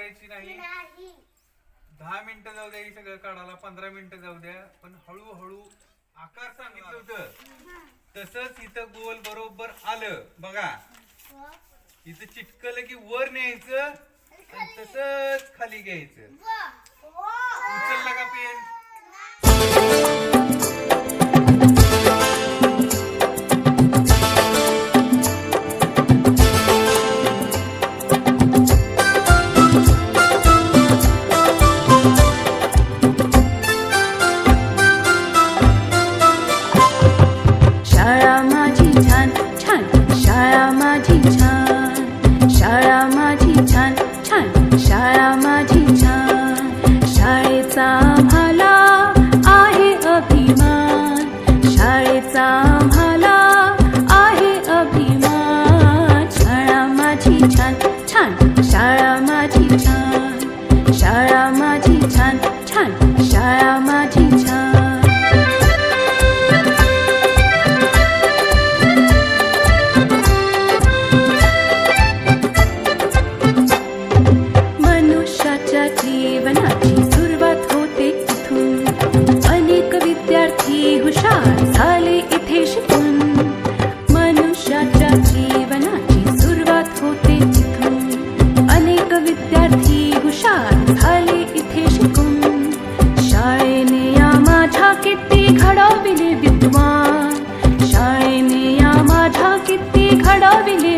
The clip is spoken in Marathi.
काढायची नाही. 10 मिनिटं जाऊ द्या, हे सगळं काढायला 15 मिनिटं जाऊ द्या, पण हळूहळू आकार सांगितलं होतं तसंच इथं गोल बरोबर आलं बघा. इथं चिटकलं की वर न्यायचं आणि तसंच खाली घ्यायचं. उचलला का पेन? शाळा माझी छान छान, शाळा माझी छान, शाळा माझी छान छान, शाळा माझी छान. शाळेचा आम्हाला आहे अभिमान, शाळेचा आम्हाला आहे अभिमान. शाळा माझी छान छान, शाळा माझी छान, शाळा माझी छान छान, शाळा माझी छान. मनुष्याच्या जीवनाची सुरुवात होते इथून, अनेक विद्यार्थी हुशार झाले इथे शिकून. मनुष्याच्या जीवनाची सुरुवात होते इथून, अनेक विद्यार्थी हुशार झाले इथे शिकून. शाळेने या माझ्या किती घडविले विद्वान, शाळेने या माझ्या किती घडविले